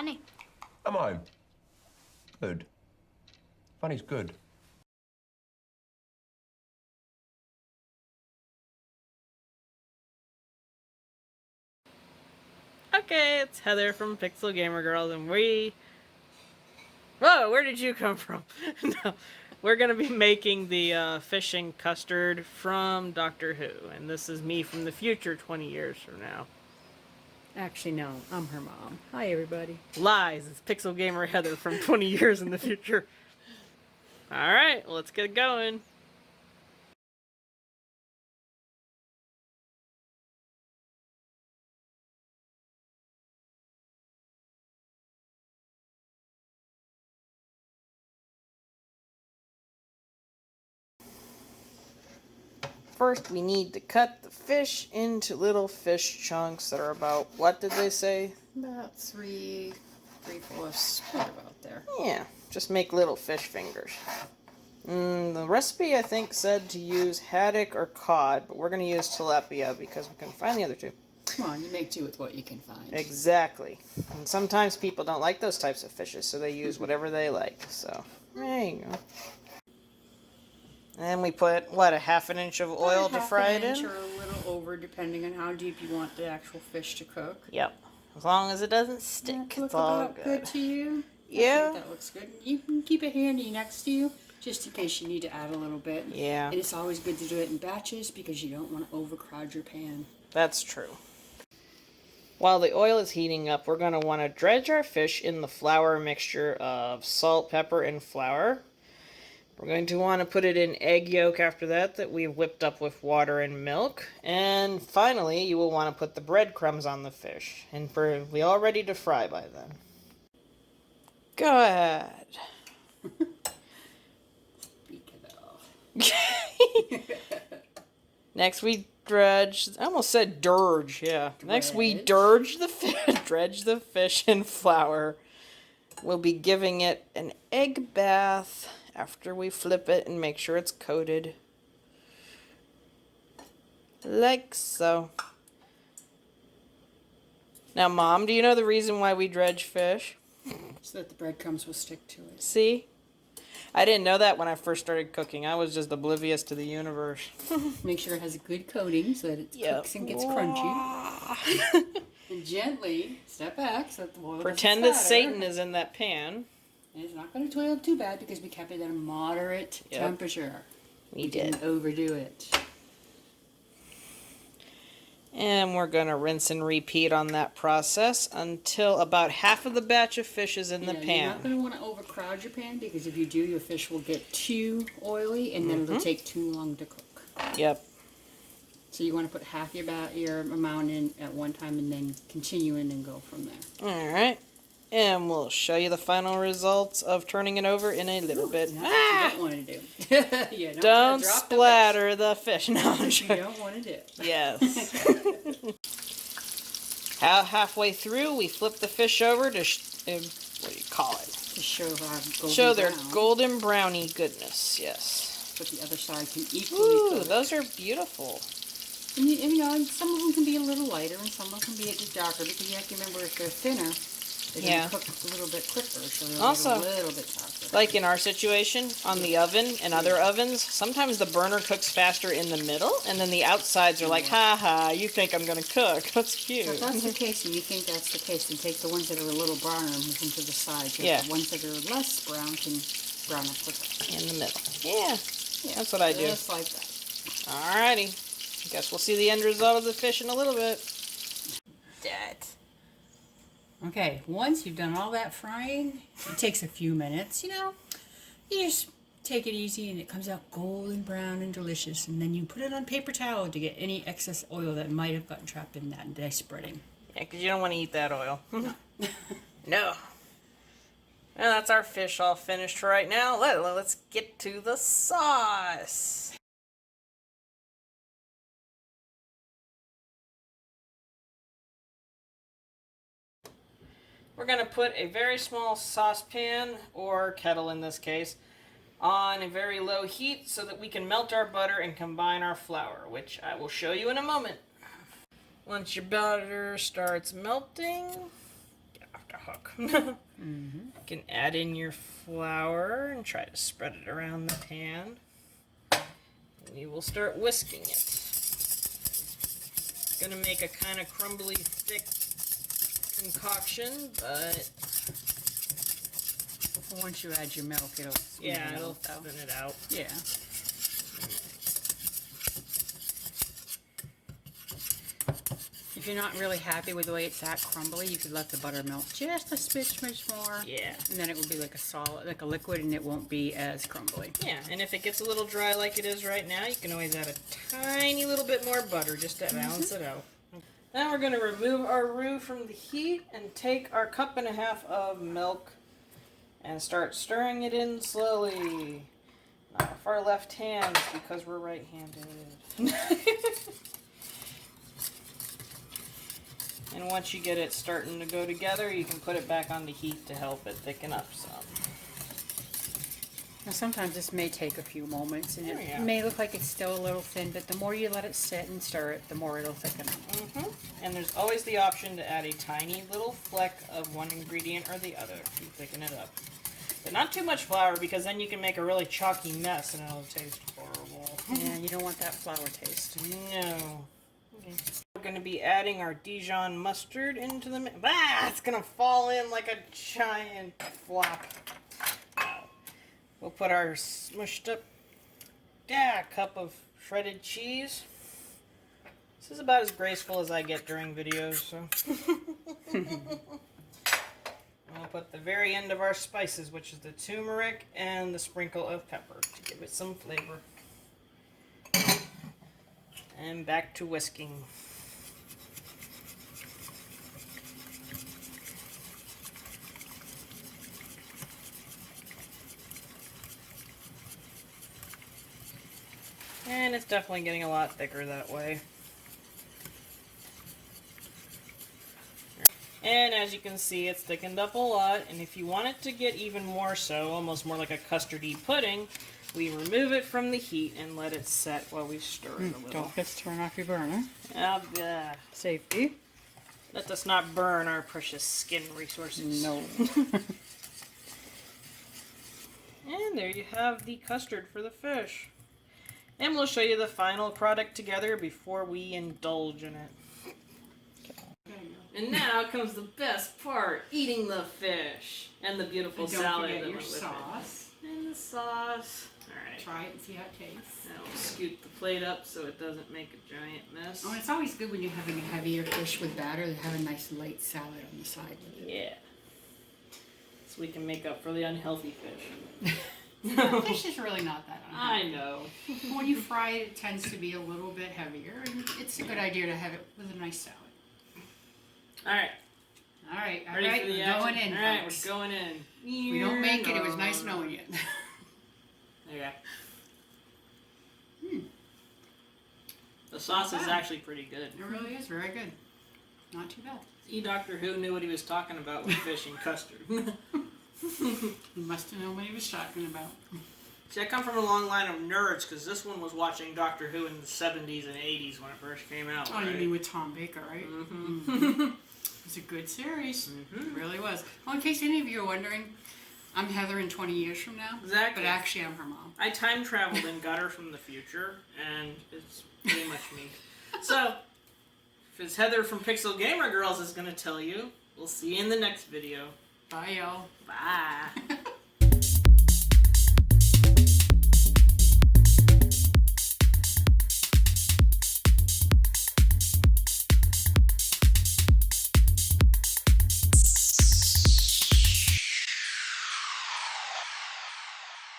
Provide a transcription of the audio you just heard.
funny. Am I? Good. Funny's good. Okay, it's Heather from Pixel Gamer Girls, and we... Whoa, where did you come from? No, we're gonna be making the fishing custard from Doctor Who, and this is me from the future 20 years from now. Actually, no, I'm her mom. Hi, everybody. Lies, it's Pixel Gamer Heather from 20 years in the future. Alright, let's get going. First, we need to cut the fish into little fish chunks that are about, what did they say? About three-fourths, right about there. Yeah, just make little fish fingers. The recipe, I think, said to use haddock or cod, but we're going to use tilapia because we couldn't find the other two. Come on, you make do with what you can find. Exactly. And sometimes people don't like those types of fishes, so they use whatever they like. So, there you go. And we put, what, a half an inch of oil to fry it in? Half an inch or a little over, depending on how deep you want the actual fish to cook. Yep. As long as it doesn't stick, it's all good. To you? Yeah. I think that looks good. You can keep it handy next to you, just in case you need to add a little bit. Yeah. And it's always good to do it in batches, because you don't want to overcrowd your pan. That's true. While the oil is heating up, we're going to want to dredge our fish in the flour mixture of salt, pepper, and flour. We're going to want to put it in egg yolk after that we've whipped up with water and milk. And finally, you will want to put the breadcrumbs on the fish. And we're all ready to fry by then. Go ahead. Speak it off. Next we dredge, I almost said dirge, yeah. Next we dredge the fish in flour. We'll be giving it an egg bath after we flip it and make sure it's coated. Like so. Now, Mom, do you know the reason why we dredge fish? So that the breadcrumbs will stick to it. See? I didn't know that when I first started cooking. I was just oblivious to the universe. Make sure it has a good coating so that it cooks and gets crunchy. And gently step back so that the oil Pretend that Satan is in that pan. And it's not going to toil too bad because we kept it at a moderate temperature. We did. Didn't overdo it. And we're going to rinse and repeat on that process until about half of the batch of fish is in the pan. You're not going to want to overcrowd your pan because if you do, your fish will get too oily and then it'll take too long to cook. Yep. So you want to put half your amount in at one time and then continue in and go from there. Alright. And we'll show you the final results of turning it over in a little bit. That's what you don't want to do. You don't splatter the fish. No, you don't want to do. Yes. Halfway through, we flip the fish over to, what do you call it? To show their golden brownie goodness, yes. But the other side can equally cook. Those are beautiful. And you know, some of them can be a little lighter and some of them can be a bit darker because you have to remember if they're thinner, they're going to cook a little bit quicker, so they'll be a little bit darker. Like in our situation, on the oven and other ovens, sometimes the burner cooks faster in the middle, and then the outsides are like, ha, you think I'm going to cook. That's cute. So if that's the case, and you think that's the case, then take the ones that are a little browner and move them to the side. So the ones that are less brown can brown up quicker. In the middle. Yeah, that's what I do. Just like that. Alrighty. Guess we'll see the end result of the fish in a little bit. Okay, once you've done all that frying, it takes a few minutes, you know. You just take it easy and it comes out golden brown and delicious. And then you put it on paper towel to get any excess oil that might have gotten trapped in that day spreading. Yeah, because you don't want to eat that oil. No. Well, that's our fish all finished for right now. Let's get to the sauce. We're going to put a very small saucepan, or kettle in this case, on a very low heat so that we can melt our butter and combine our flour, which I will show you in a moment. Once your butter starts melting, get off to hook. You can add in your flour and try to spread it around the pan. And you will start whisking it. It's going to make a kind of crumbly, thick concoction, but Once you add your milk, it'll it'll thin it out. Yeah. If you're not really happy with the way it's that crumbly, you could let the butter melt just a smidge more. Yeah. And then it will be like a solid, like a liquid, and it won't be as crumbly. Yeah, and if it gets a little dry like it is right now, you can always add a tiny little bit more butter just to balance it out. Now we're going to remove our roux from the heat and take our 1.5 cups of milk and start stirring it in slowly. Not with our left hands because we're right-handed. And once you get it starting to go together, you can put it back on the heat to help it thicken up some. Now sometimes this may take a few moments, and it yeah. may look like it's still a little thin, but the more you let it sit and stir it, the more it'll thicken up. And there's always the option to add a tiny little fleck of one ingredient or the other to thicken it up. But not too much flour, because then you can make a really chalky mess and it'll taste horrible. Yeah, you don't want that flour taste. No. Okay. We're going to be adding our Dijon mustard into the mix. Ah, it's going to fall in like a giant flop. We'll put our smushed up cup of shredded cheese. This is about as graceful as I get during videos, so. We'll put the very end of our spices, which is the turmeric and the sprinkle of pepper to give it some flavor. And back to whisking. And it's definitely getting a lot thicker that way. And as you can see, it's thickened up a lot, and if you want it to get even more so, almost more like a custardy pudding, we remove it from the heat and let it set while we stir it a little. Don't forget to turn off your burner. Safety. Let us not burn our precious skin resources. No. And there you have the custard for the fish. And we'll show you the final product together before we indulge in it. And now comes the best part, eating the fish. And the beautiful salad that went with sauce. it. And the sauce. Alright. Try it and see how it tastes. Now we'll scoot the plate up so it doesn't make a giant mess. Oh, it's always good when you're having a heavier fish with batter to have a nice light salad on the side with it. Yeah. So we can make up for the unhealthy fish. Fish is really not that unhealthy. I know. When you fry it, it tends to be a little bit heavier, and it's a good idea to have it with a nice salad. Alright. Alright, Ready for the we're action? going in. Alright, Folks. we're going in. We don't make it, it was nice knowing you. Okay. The sauce is actually pretty good. It really is very good. Not too bad. See, Doctor Who knew what he was talking about with fish and custard. He must have known what he was talking about. See, I come from a long line of nerds, because this one was watching Doctor Who in the 70s and 80s when it first came out. Oh, right? you mean with Tom Baker, right? Mm-hmm. It's a good series. Mm-hmm. It really was. Well, in case any of you are wondering, I'm Heather in 20 years from now. Exactly. But actually, I'm her mom. I time traveled and got her from the future, and it's pretty much me. So, if it's Heather from Pixel Gamer Girls is going to tell you, we'll see you in the next video. Bye, y'all. Bye.